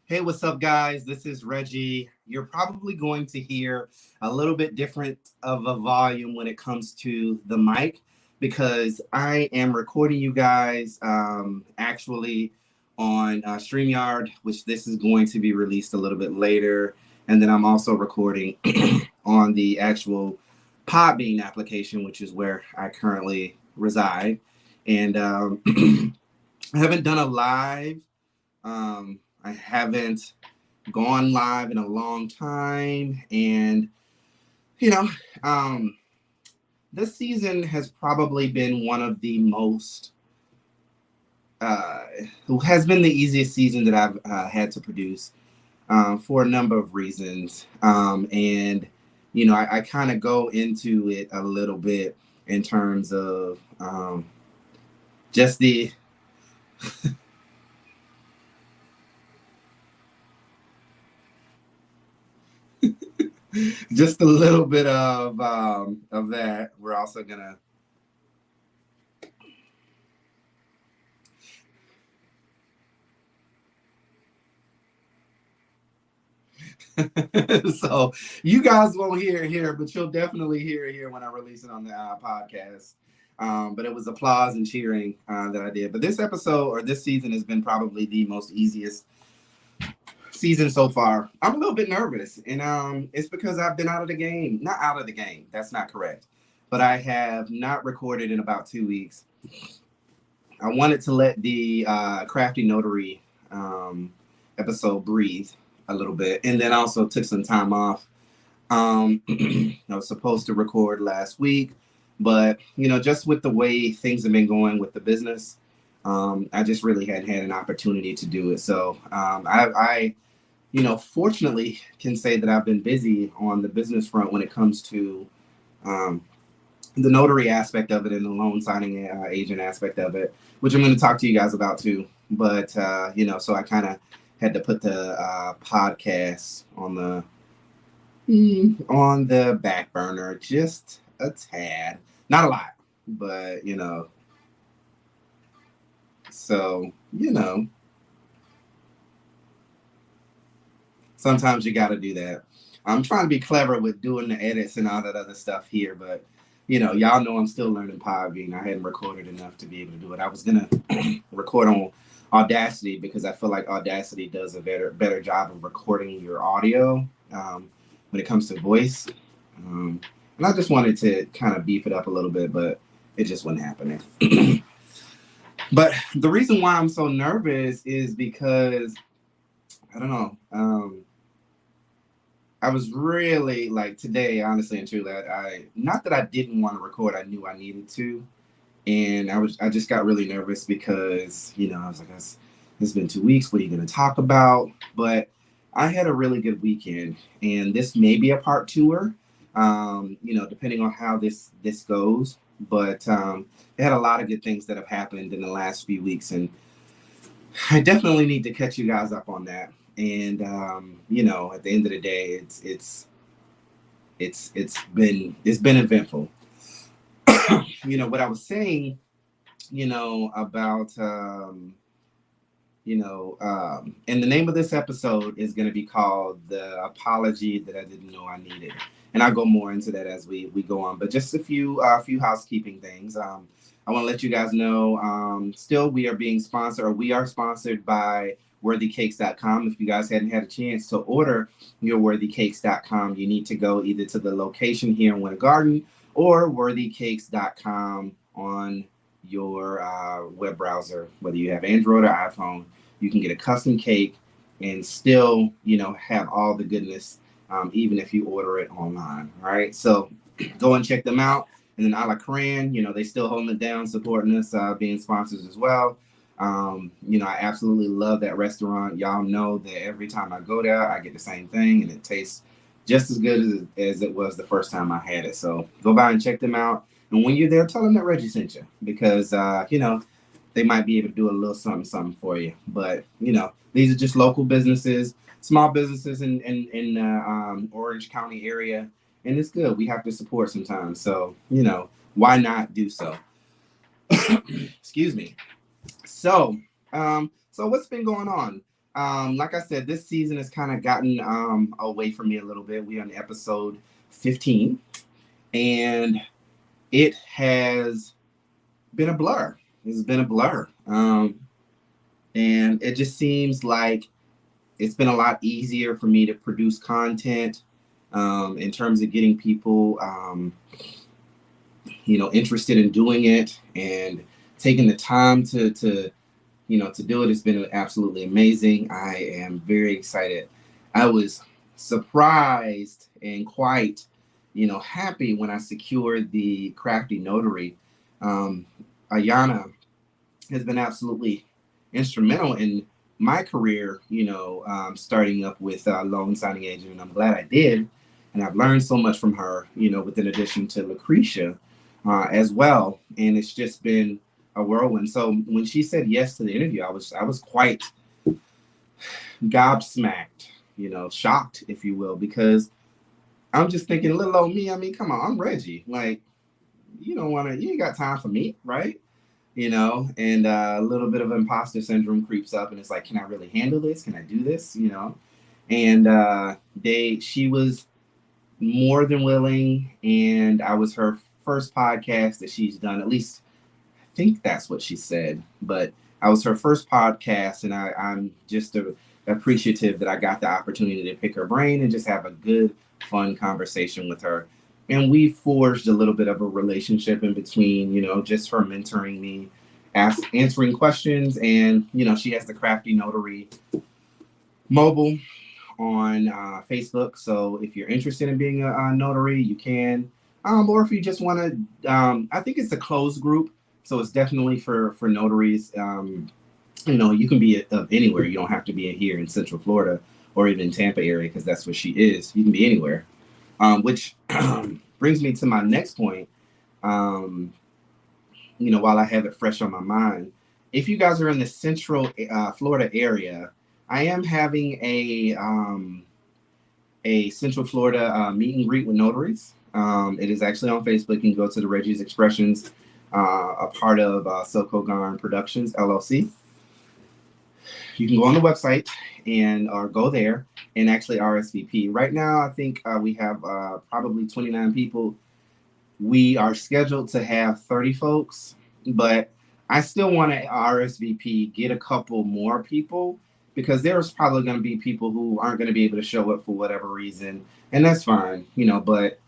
Hey, what's up, guys? This is Reggie. You're probably going to hear a little bit different of a volume when it comes to the mic because I am recording you guys actually on StreamYard, which this is going to be released a little bit later. And then I'm also recording on the actual Podbean application, which is where I currently reside. And I haven't done a live. I haven't gone live in a long time, and you know, um, this season has probably been one of the most uh, has been the easiest season that I've had to produce for a number of reasons, and I kind of go into it a little bit in terms of just the just a little bit of that. We're also gonna so you guys won't hear it here, but you'll definitely hear it here when I release it on the podcast. But it was applause and cheering that I did. But this episode or this season has been probably the most easiest season so far. I'm a little bit nervous, and it's because I've been out of the game. Not out of the game. That's not correct. But I have not recorded in about 2 weeks. I wanted to let the Crafty Notary episode breathe a little bit, and then also took some time off. I was supposed to record last week, but just with the way things have been going with the business, I just really hadn't had an opportunity to do it. So fortunately, can say that I've been busy on the business front when it comes to um, the notary aspect of it and the loan signing agent aspect of it, which I'm going to talk to you guys about too. But so I kind of had to put the podcast on the back burner just a tad, not a lot, but so sometimes you got to do that. I'm trying to be clever with doing the edits and all that other stuff here, but y'all know I'm still learning Podbean. I hadn't recorded enough to be able to do it. I was gonna record on Audacity because I feel like Audacity does a better job of recording your audio when it comes to voice. And I just wanted to kind of beef it up a little bit, but it just wasn't happening. But the reason why I'm so nervous is because I don't know. I was really like today, honestly and truly. I not that I didn't want to record. I knew I needed to, and I just got really nervous because I was like, it's been 2 weeks. What are you going to talk about? But I had a really good weekend, and this may be a part tour, depending on how this goes. But it had a lot of good things that have happened in the last few weeks, and I definitely need to catch you guys up on that. And at the end of the day, it's been eventful. What I was saying, about and the name of this episode is going to be called "The Apology That I Didn't Know I Needed," and I'll go more into that as we go on. But just a few housekeeping things. I want to let you guys know. Still, we are being sponsored, or we are sponsored by worthycakes.com. If you guys hadn't had a chance to order your worthycakes.com, you need to go either to the location here in Winter Garden or worthycakes.com on your web browser, whether you have Android or iPhone. You can get a custom cake and still, have all the goodness, even if you order it online. All right, so go and check them out. And then A La Cran, they still holding it down, supporting us, being sponsors as well. I absolutely love that restaurant. Y'all know that every time I go there, I get the same thing, and it tastes just as good as it was the first time I had it. So go by and check them out. And when you're there, tell them that Reggie sent you because, they might be able to do a little something for you. But, these are just local businesses, small businesses in Orange County area. And it's good. We have to support sometimes. So, why not do so? Excuse me. So what's been going on? like I said, this season has kind of gotten away from me a little bit. We're on episode 15, and it has been a blur. It's been a blur. And it just seems like it's been a lot easier for me to produce content in terms of getting people, interested in doing it and taking the time to do it. It's been absolutely amazing. I am very excited. I was surprised and quite, happy when I secured the Crafty Notary. Um, Ayana has been absolutely instrumental in my career, starting up with loan signing agent, and I'm glad I did. And I've learned so much from her, with an addition to Lucretia as well. And it's just been a whirlwind. So when she said yes to the interview, I was quite gobsmacked, shocked, if you will, because I'm just thinking, little old me. I mean, come on, I'm Reggie. Like, you ain't got time for me, right? And a little bit of imposter syndrome creeps up, and it's like, can I really handle this? Can I do this? And she was more than willing, and I was her first podcast that she's done. At least I think that's what she said, but I was her first podcast, and I'm just appreciative that I got the opportunity to pick her brain and just have a good, fun conversation with her. And we forged a little bit of a relationship in between, just her mentoring me, answering questions, and she has the Crafty Notary mobile on Facebook. So if you're interested in being a notary, you can. Or if you just want to, I think it's a closed group, so it's definitely for notaries. You can be of anywhere. You don't have to be here in Central Florida or even Tampa area, because that's where she is. You can be anywhere. Which brings me to my next point. While I have it fresh on my mind, if you guys are in the Central Florida area, I am having a Central Florida meet and greet with notaries. It is actually on Facebook. You can go to the Reggie's Expressions, a part of Silco Garn Productions LLC. You can go on the website or go there and actually RSVP. Right now, I think we have probably 29 people. We are scheduled to have 30 folks, but I still want to RSVP, get a couple more people, because there's probably going to be people who aren't going to be able to show up for whatever reason, and that's fine, but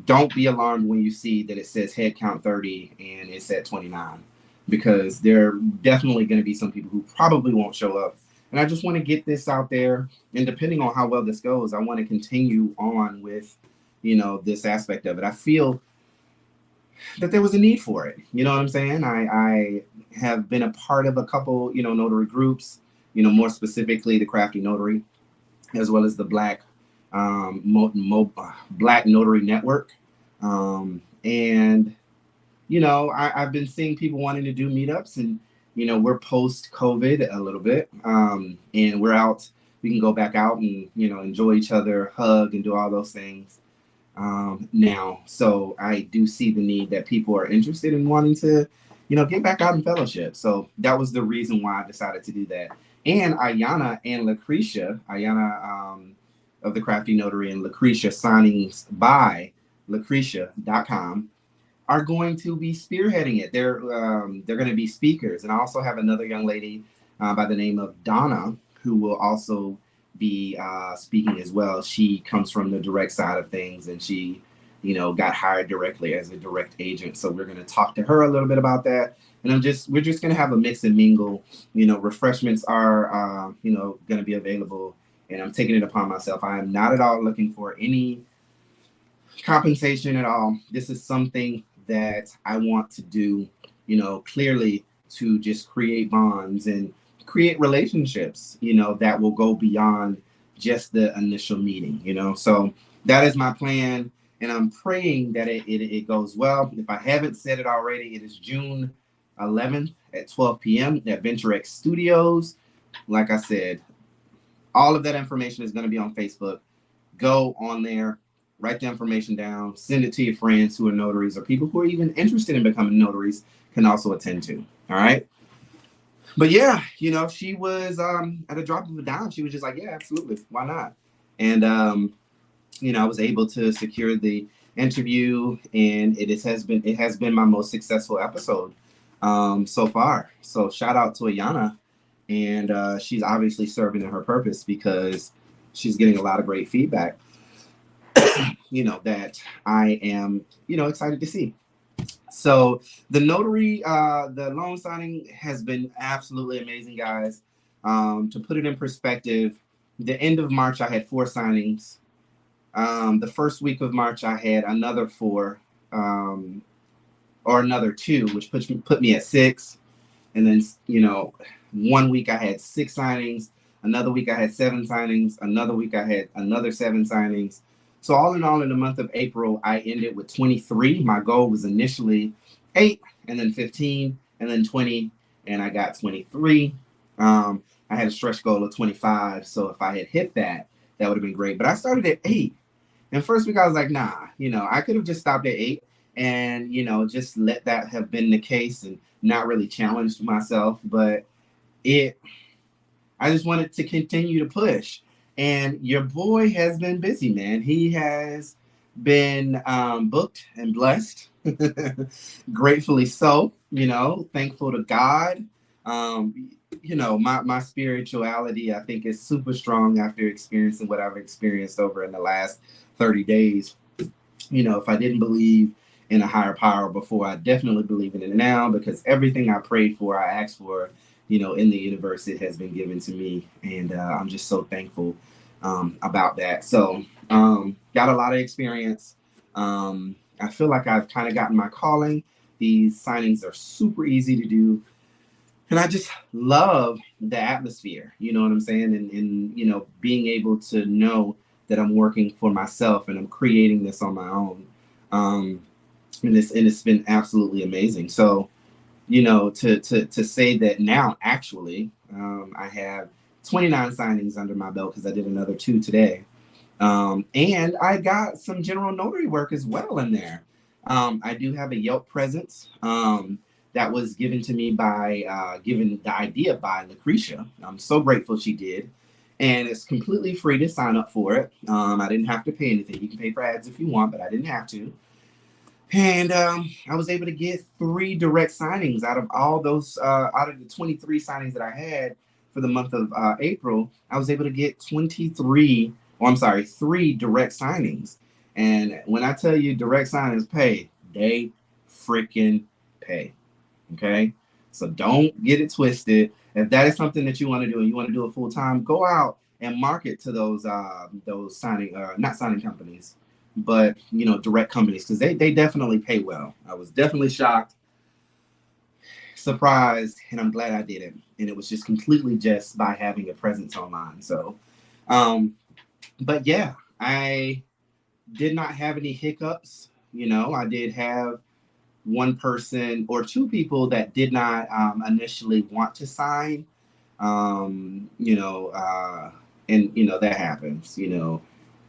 don't be alarmed when you see that it says head count 30 and it's at 29, because there are definitely going to be some people who probably won't show up. And I just want to get this out there. And depending on how well this goes, I want to continue on with, this aspect of it. I feel that there was a need for it. You know what I'm saying? I have been a part of a couple, notary groups, more specifically the Crafty Notary, as well as the Black Black Notary Network. And, I've been seeing people wanting to do meetups, and, we're post-COVID a little bit, and we're out. We can go back out and, enjoy each other, hug, and do all those things now. So I do see the need that people are interested in wanting to, get back out in fellowship. So that was the reason why I decided to do that. And Ayana and Lucretia, of the Crafty Notary, and Lucretia Signings by Lucretia.com, are going to be spearheading it. They're going to be speakers. And I also have another young lady by the name of Donna, who will also be speaking as well. She comes from the direct side of things, and she, got hired directly as a direct agent. So we're going to talk to her a little bit about that. And we're just going to have a mix and mingle. Refreshments are, going to be available, and I'm taking it upon myself. I am not at all looking for any compensation at all. This is something that I want to do, clearly, to just create bonds and create relationships, that will go beyond just the initial meeting, So that is my plan, and I'm praying that it goes well. If I haven't said it already, it is June 11th at 12 p.m. at VentureX Studios. Like I said, all of that information is going to be on Facebook. Go on there, write the information down, send it to your friends who are notaries, or people who are even interested in becoming notaries can also attend to. All right. But yeah, she was at a drop of a dime. She was just like, yeah, absolutely, why not? And I was able to secure the interview, and it has been my most successful episode so far. So shout out to Ayana, and she's obviously serving in her purpose because she's getting a lot of great feedback. That I am excited to see. So the loan signing has been absolutely amazing, guys. To put it in perspective, the end of March I had 4 signings. The first week of March I had another 4, or another 2, which put me at 6. And then 1 week I had 6 signings. Another week I had 7 signings. Another week I had another 7 signings. So all in all, in the month of April, I ended with 23. My goal was initially 8, and then 15, and then 20, and I got 23. I had a stretch goal of 25. So if I had hit that, that would have been great. But I started at 8. And first week I was like, nah, I could have just stopped at 8 and, just let that have been the case and not really challenged myself. But it, I just wanted to continue to push. And your boy has been busy, man. He has been booked and blessed. Gratefully so, thankful to God. My spirituality, I think, is super strong after experiencing what I've experienced over in the last 30 days. If I didn't believe in a higher power before, I definitely believe in it now, because everything I prayed for, I asked for, in the universe, it has been given to me. And I'm just so thankful about that. So, got a lot of experience. I feel like I've kind of gotten my calling. These signings are super easy to do. And I just love the atmosphere, you know what I'm saying? And being able to know that I'm working for myself and I'm creating this on my own. Um, and it's been absolutely amazing. So, to say that now, actually, I have 29 signings under my belt because I did another 2 today. And I got some general notary work as well in there. I do have a Yelp presence that was given to me by, given the idea by Lucretia. I'm so grateful she did. And it's completely free to sign up for it. I didn't have to pay anything. You can pay for ads if you want, but I didn't have to. And I was able to get 3 direct signings out of all those, out of the 23 signings that I had for the month of April. I was able to get 23, or I'm sorry, 3 direct signings. And when I tell you direct signings pay, they freaking pay. Okay. So don't get it twisted. If that is something that you want to do and you want to do it full time, go out and market to those signing, not signing companies, but direct companies, because they definitely pay well. I was definitely shocked, surprised, and I'm glad I did it. And it was just completely just by having a presence online. So, um, but yeah, I did not have any hiccups. I did have one person or 2 people that did not initially want to sign. Um, you know, uh, and that happens.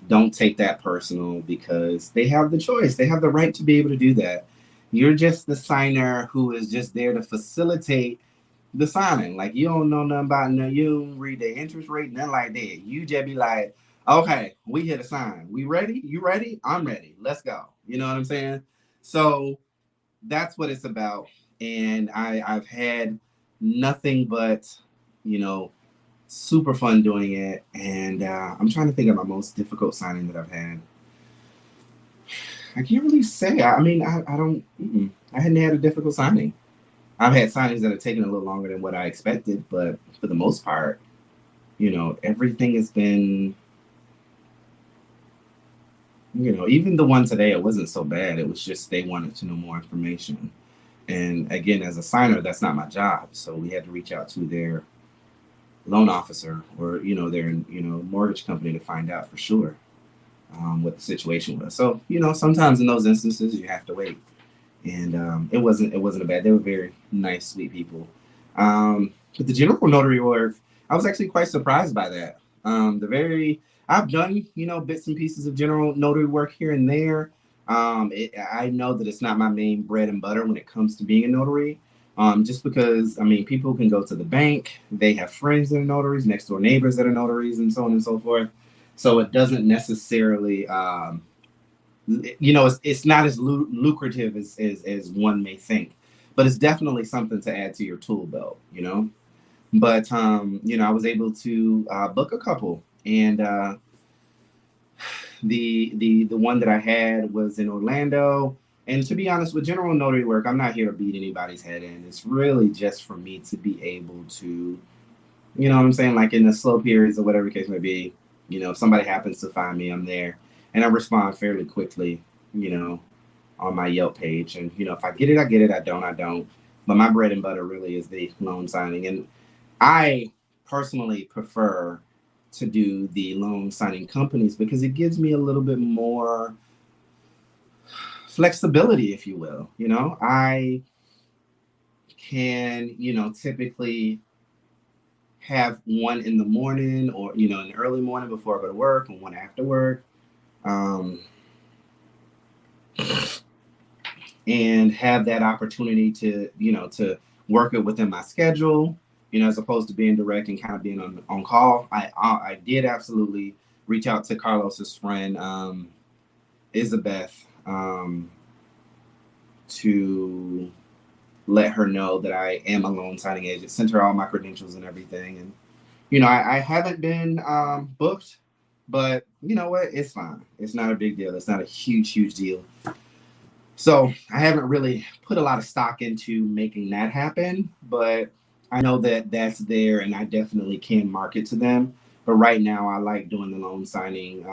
Don't take that personal, because they have the choice. They have the right to be able to do that. You're just the signer who is just there to facilitate the signing. Like, you don't know nothing about no, you don't read the interest rate, nothing like that. You just be like, okay, we hit a sign. We ready? You ready? I'm ready. Let's go. You know what I'm saying? So that's what it's about. And I've had nothing but, you know, super fun doing it. And I'm trying to think of my most difficult signing that I've had. I can't really say. I mean, I don't. I hadn't had a difficult signing. I've had signings that have taken a little longer than what I expected, but for the most part, everything has been. Even the one today, it wasn't so bad. It was just they wanted to know more information. And again, as a signer, that's not my job. So we had to reach out to their loan officer, or their mortgage company, to find out for sure what the situation was. So sometimes in those instances you have to wait. And it wasn't a bad. They were very nice, sweet people. But the general notary work, I was actually quite surprised by that. The very I've done bits and pieces of general notary work here and there. I know that it's not my main bread and butter when it comes to being a notary, Just because, I mean, people can go to the bank, they have friends that are notaries, next door neighbors that are notaries, and so on and so forth. So it doesn't necessarily, it's not as lucrative as one may think, but it's definitely something to add to your tool belt, you know. But I was able to book a couple, and the one that I had was in Orlando. And to be honest, with general notary work, I'm not here to beat anybody's head in. It's really just for me to be able to, you know what I'm saying, like in the slow periods or whatever the case may be. If somebody happens to find me, I'm there, and I respond fairly quickly. You know, on my Yelp page, and if I get it, I get it. I don't, I don't. But my bread and butter really is the loan signing, and I personally prefer to do the loan signing companies because it gives me a little bit more flexibility, if you will. I can, typically have one in the morning or, in the early morning before I go to work and one after work. And have that opportunity to, to work it within my schedule, as opposed to being direct and kind of being on call. I did absolutely reach out to Carlos's friend, Isabeth, to let her know that I am a loan signing agent, sent her all my credentials and everything. And, I haven't been booked, but you know what? It's fine. It's not a big deal. It's not a huge deal. So I haven't really put a lot of stock into making that happen, but I know that that's there and I definitely can market to them. But right now, I like doing the loan signing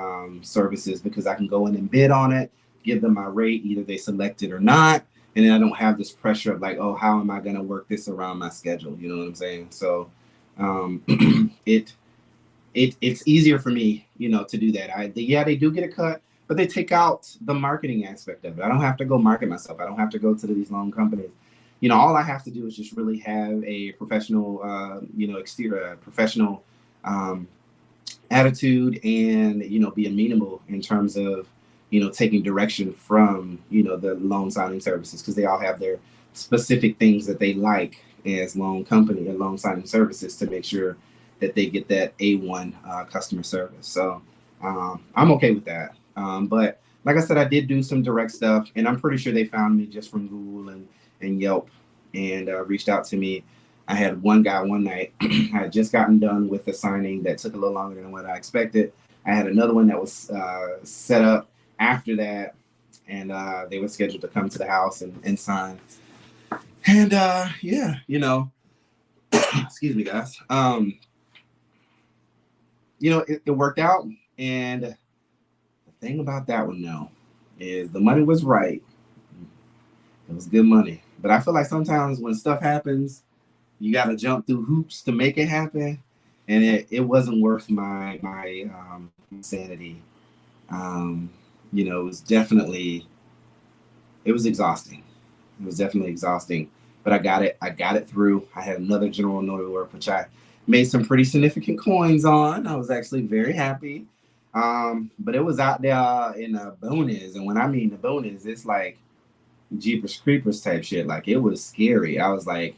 services because I can go in and bid on it, give them my rate, either they select it or not. And then I don't have this pressure of like, oh, how am I going to work this around my schedule? You know what I'm saying? So um, it's easier for me, to do that. They do get a cut, but they take out the marketing aspect of it. I don't have to go market myself. I don't have to go to these loan companies. All I have to do is just really have a professional, exterior, professional um, attitude, and be amenable in terms of taking direction from the loan signing services, because they all have their specific things that they like as loan company and loan signing services to make sure that they get that A1 customer service. So I'm okay with that. But like I said, I did do some direct stuff, and I'm pretty sure they found me just from Google and Yelp, and reached out to me. I had one guy one night. I had just gotten done with a signing that took a little longer than what I expected. I had another one that was set up after that, and they were scheduled to come to the house and sign. And yeah, excuse me, guys. It worked out. And the thing about that one now is the money was right. It was good money. But I feel like sometimes when stuff happens, you got to jump through hoops to make it happen. And it wasn't worth my sanity. It was exhausting. It was definitely exhausting. But I got it. I got it through. I had another general notary work, which I made some pretty significant coins on. I was actually very happy. But it was out there in the boonies. And when I mean the boonies, it's like Jeepers Creepers type shit. Like, it was scary. I was like,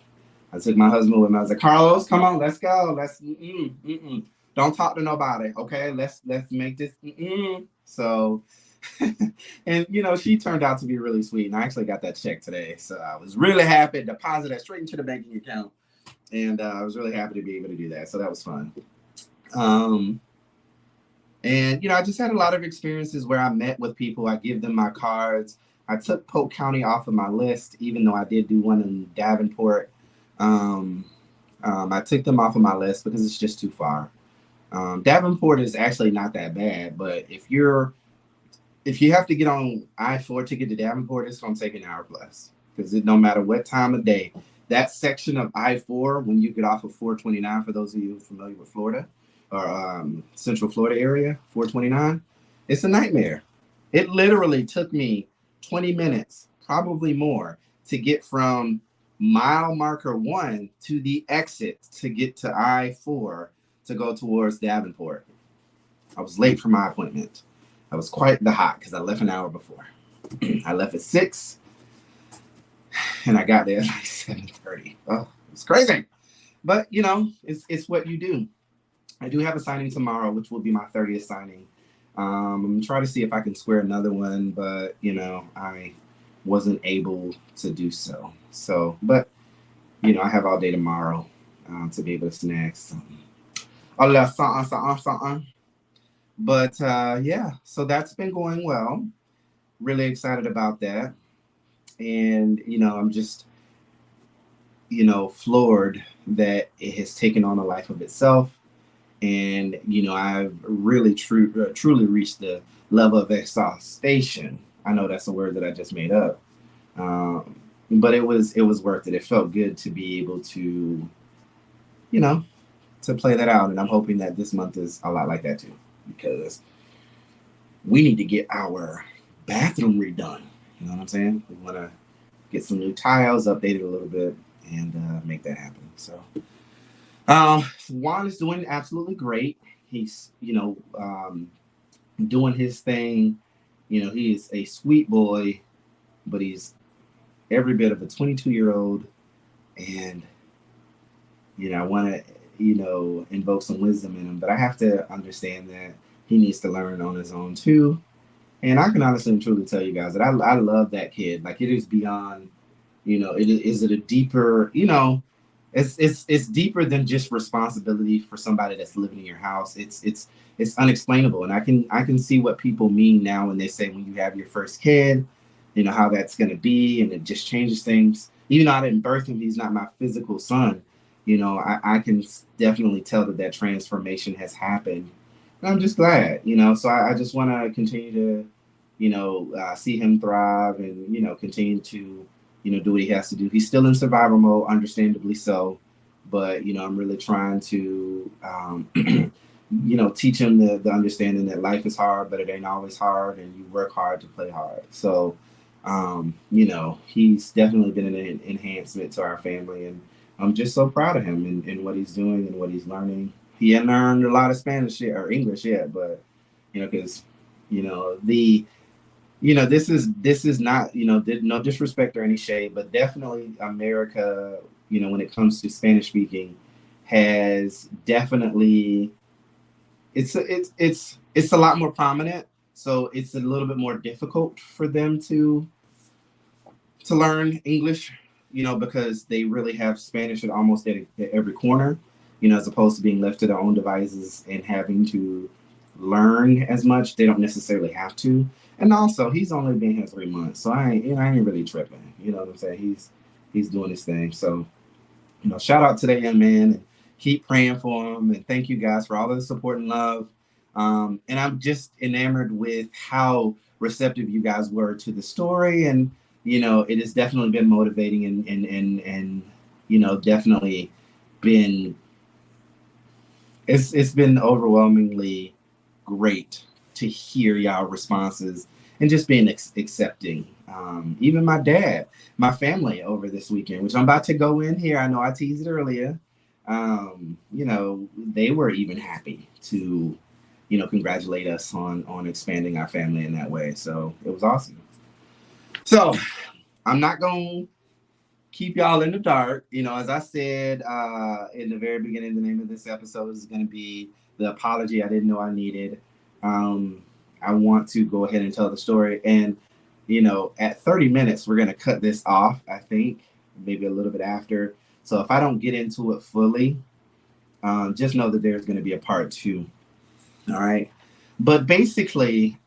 I took my husband with me. I was like, Carlos, come on, let's go. Don't talk to nobody, okay? Let's make this. So, and she turned out to be really sweet, and I actually got that check today, so I was really happy. Deposited that straight into the banking account, and I was really happy to be able to do that. So that was fun. And I just had a lot of experiences where I met with people. I give them my cards. I took Polk County off of my list, even though I did do one in Davenport. I took them off of my list because it's just too far. Davenport is actually not that bad, but if you have to get on I-4 to get to Davenport, it's going to take an hour plus, because no matter what time of day, that section of I-4, when you get off of 429, for those of you familiar with Florida or Central Florida area, 429, it's a nightmare. It literally took me 20 minutes, probably more, to get from mile marker 1 to the exit to get to I-4 to go towards Davenport. I was late for my appointment. I was quite the hot because I left an hour before. I left at 6. and I got there at like 7:30. Oh, it's crazy. But it's what you do. I do have a signing tomorrow, which will be my 30th signing. I'm gonna try to see if I can square another one, but I wasn't able to do so. So, but I have all day tomorrow to be able to snag something. A little something, something, something. But yeah, so that's been going well. Really excited about that, and I'm just floored that it has taken on a life of itself. And I've really truly reached the level of exhaustion. I know that's a word that I just made up, but it was worth it. It felt good to be able to you know to play that out, and I'm hoping that this month is a lot like that too, because we need to get our bathroom redone. You know what I'm saying? We want to get some new tiles, update it a little bit, and make that happen. So Juan is doing absolutely great. He's, doing his thing. He is a sweet boy, but he's every bit of a 22-year-old. And, I want to, invoke some wisdom in him, but I have to understand that he needs to learn on his own too. And I can honestly and truly tell you guys that I love that kid. Like, it is beyond, is it a deeper, it's deeper than just responsibility for somebody that's living in your house. It's unexplainable, and I can see what people mean now when they say when you have your first kid, how that's going to be, and it just changes things. Even though I didn't birth him, he's not my physical son. I can definitely tell that transformation has happened, and I'm just glad. So I just want to continue to see him thrive, and continue to do what he has to do. He's still in survival mode, understandably so, but I'm really trying to teach him the understanding that life is hard, but it ain't always hard, and you work hard to play hard. So he's definitely been an enhancement to our family, and I'm just so proud of him and what he's doing and what he's learning. He hadn't learned a lot of Spanish yet or English yet, but because the this is not no disrespect or any shade, but definitely America, when it comes to Spanish speaking, has definitely it's a lot more prominent. So it's a little bit more difficult for them to learn English, because they really have Spanish at almost at every corner, as opposed to being left to their own devices and having to learn as much. They don't necessarily have to. And also, he's only been here 3 months, so I ain't really tripping. You know what I'm saying? He's doing his thing. So, shout out to that young man, and keep praying for him. And thank you guys for all of the support and love. And I'm just enamored with how receptive you guys were to the story, and it has definitely been motivating, and definitely been it's been overwhelmingly great to hear y'all responses and just being accepting. Even my dad, my family over this weekend, which I'm about to go in here. I know I teased it earlier. They were even happy to, congratulate us on expanding our family in that way. So it was awesome. So I'm not going to keep y'all in the dark. As I said in the very beginning, the name of this episode is going to be The Apology I Didn't Know I Needed. I want to go ahead and tell the story. And, at 30 minutes, we're going to cut this off, I think, maybe a little bit after. So if I don't get into it fully, just know that there's going to be a part 2. All right. But basically,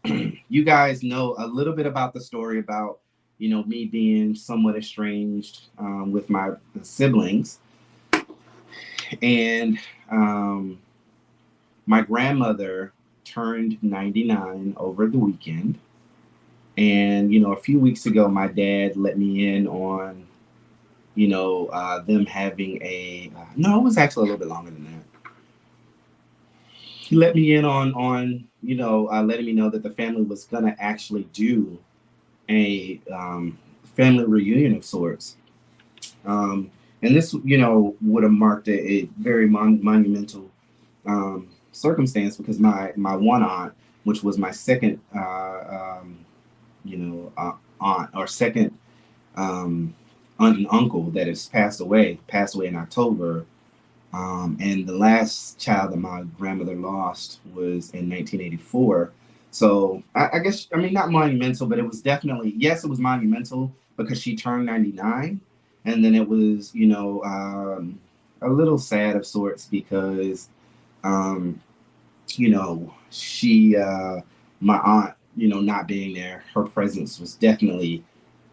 you guys know a little bit about the story about, me being somewhat estranged with my siblings. And my grandmother turned 99 over the weekend. And, a few weeks ago, my dad let me in on, them having no, it was actually a little bit longer than that. He let me in on letting me know that the family was going to actually do a family reunion of sorts. And this, would have marked a very monumental circumstance, because my one aunt, which was my second, aunt, or second aunt and uncle that has passed away in October. And the last child that my grandmother lost was in 1984. So I guess, I mean, not monumental, but it was definitely, yes, it was monumental because she turned 99. And then it was, a little sad of sorts because, um, my aunt, not being there, her presence was definitely,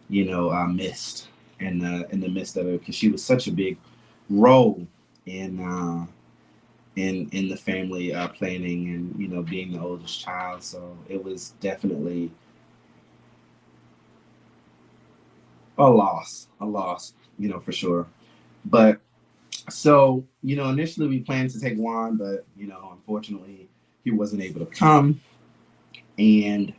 missed in the midst of it because she was such a big role in in the family planning and being the oldest child. So it was definitely a loss, for sure. But so initially we planned to take Juan, but unfortunately he wasn't able to come, and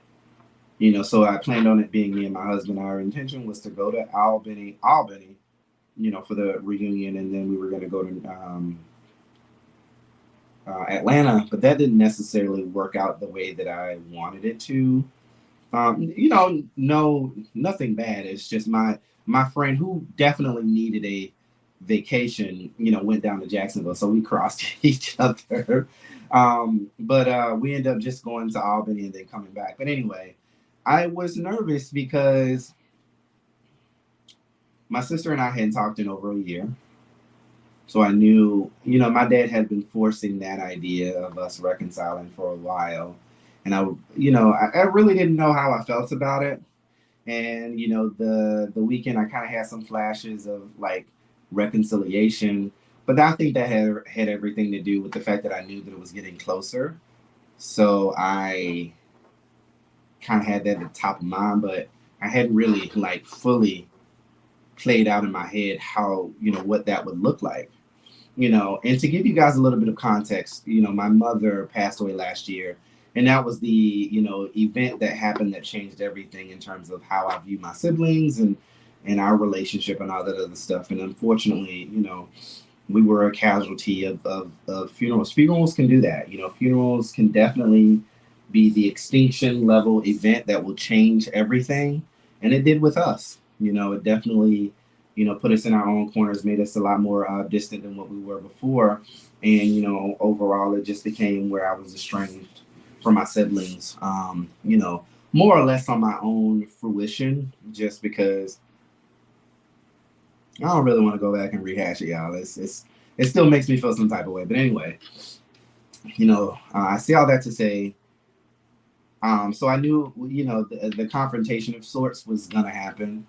so I planned on it being me and my husband. Our intention was to go to Albany, for the reunion, and then we were going to go to Atlanta, but that didn't necessarily work out the way that I wanted it to. No, nothing bad. It's just my friend who definitely needed a vacation, went down to Jacksonville, so we crossed each other. But we ended up just going to Albany and then coming back. But anyway, I was nervous because my sister and I hadn't talked in over a year. So I knew, my dad had been forcing that idea of us reconciling for a while. And I really didn't know how I felt about it. And, the weekend I kind of had some flashes of like reconciliation. But I think that had everything to do with the fact that I knew that it was getting closer. So I kind of had that at the top of mind, but I hadn't really like fully played out in my head how, what that would look like. And to give you guys a little bit of context, my mother passed away last year, and that was the, event that happened that changed everything in terms of how I view my siblings and our relationship and all that other stuff. And unfortunately, we were a casualty of funerals. Funerals can do that. Funerals can definitely be the extinction level event that will change everything. And it did with us. It definitely, put us in our own corners, made us a lot more distant than what we were before. And, overall, it just became where I was estranged from my siblings, more or less on my own fruition, just because I don't really want to go back and rehash it, y'all. It still makes me feel some type of way. But anyway, I see all that to say, so I knew, the confrontation of sorts was gonna happen,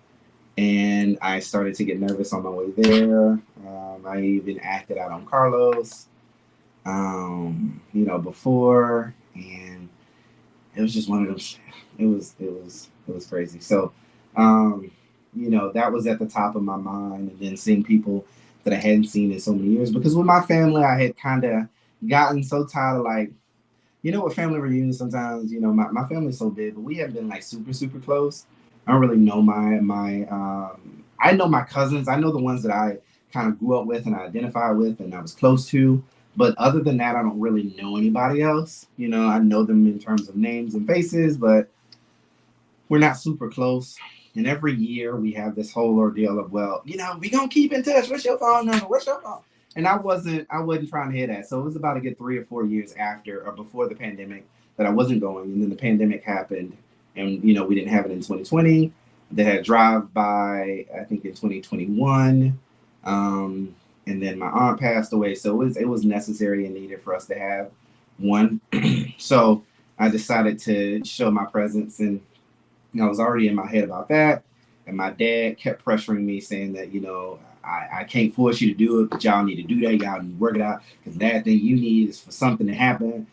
and I started to get nervous on my way there. I even acted out on Carlos, before, and it was just one of them. It was crazy. So, that was at the top of my mind, and then seeing people that I hadn't seen in so many years. Because with my family, I had kind of gotten so tired of like, with family reunions sometimes, my family's so big, but we haven't been like super, super close. I don't really know I know my cousins. I know the ones that I kind of grew up with and I identified with and I was close to. But other than that, I don't really know anybody else. I know them in terms of names and faces, but we're not super close. And every year we have this whole ordeal of, well, we gonna keep in touch. What's your phone number? What's your phone? And I wasn't trying to hear that. So it was about to get 3 or 4 years after or before the pandemic that I wasn't going. And then the pandemic happened, and we didn't have it in 2020. They had drive by, I think, in 2021. And then my aunt passed away, so it was necessary and needed for us to have one. So I decided to show my presence, and I was already in my head about that. And my dad kept pressuring me, saying that, I can't force you to do it, but y'all need to do that. Y'all need to work it out. Because that thing you need is for something to happen.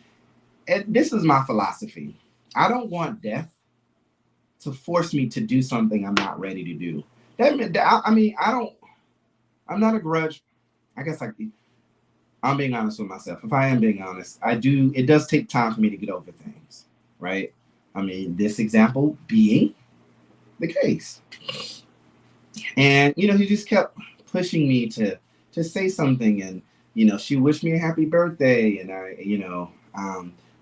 And this is my philosophy. I don't want death to force me to do something I'm not ready to do. I mean, I'm not a grudge. I guess I'm being honest with myself. If I am being honest, it does take time for me to get over things, right? I mean, this example being the case. And, he just kept pushing me to say something. And, she wished me a happy birthday. And there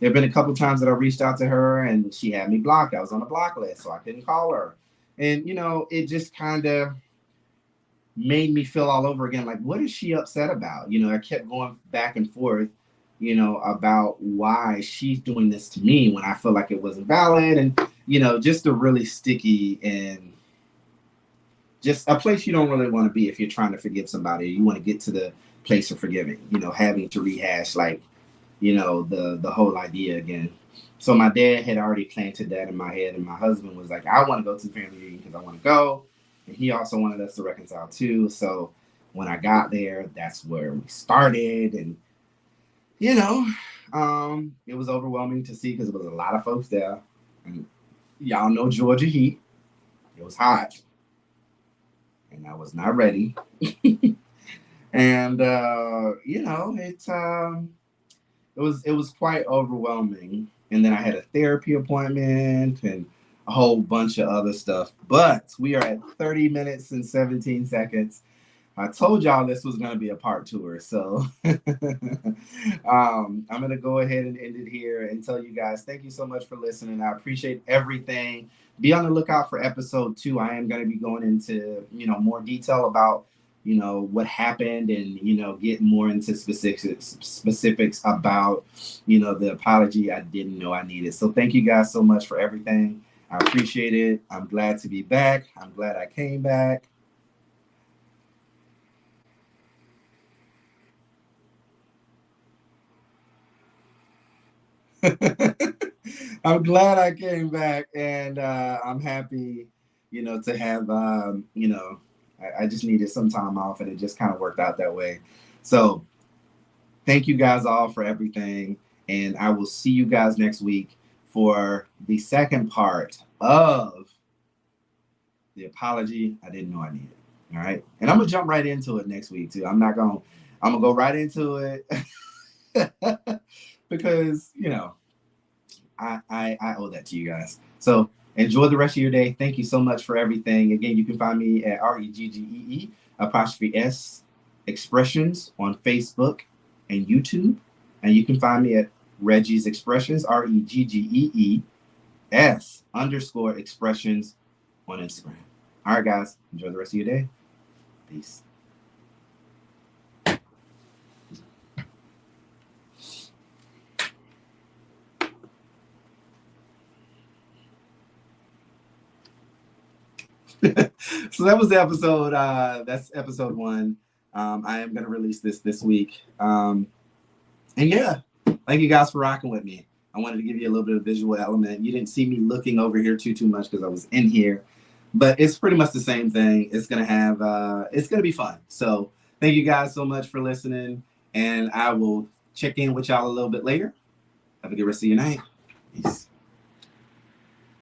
have been a couple of times that I reached out to her and she had me blocked. I was on a block list, so I couldn't call her. And, it just kind of, made me feel all over again, like, what is she upset about? You know, I kept going back and forth, you know, about why she's doing this to me when I feel like it wasn't valid. And, you know, just a really sticky and just a place you don't really want to be if you're trying to forgive somebody. You want to get to the place of forgiving, you know, having to rehash, like, you know, the whole idea again. So my dad had already planted that in my head, and my husband was like, I want to go to the family reunion because I want to go. And he also wanted us to reconcile too. So when I got there, that's where we started. And, you know, it was overwhelming to see because it was a lot of folks there. And y'all know Georgia heat. It was hot. And I was not ready. And you know, it was quite overwhelming. And then I had a therapy appointment and a whole bunch of other stuff. But we are at 30 minutes and 17 seconds. I told y'all this was going to be a part tour. So I'm going to go ahead and end it here and tell you guys thank you so much for listening. I appreciate everything. Be on the lookout for episode 2. I am going to be going into, you know, more detail about, you know, what happened and, you know, get more into specifics about, you know, the apology I didn't know I needed. So thank you guys so much for everything. I appreciate it. I'm glad to be back. I'm glad I came back. I'm glad I came back, and I'm happy, you know, to have, you know, I just needed some time off, and it just kind of worked out that way. So thank you guys all for everything, and I will see you guys next week for the second part of the apology I didn't know I needed. All right, and I'm gonna jump right into it next week too. I'm gonna go right into it because you know I owe that to you guys. So enjoy the rest of your day. Thank you so much for everything. Again, you can find me at REGGEE apostrophe S Expressions on Facebook and YouTube. And you can find me at Reggie's Expressions, REGGEE S _expressions on Instagram. All right, guys, enjoy the rest of your day. Peace. So that was the episode. That's episode 1. I am going to release this week. And yeah, thank you guys for rocking with me. I wanted to give you a little bit of visual element. You didn't see me looking over here too much because I was in here, but it's pretty much the same thing. It's going to have, it's going to be fun. So thank you guys so much for listening, and I will check in with y'all a little bit later. Have a good rest of your night. Peace.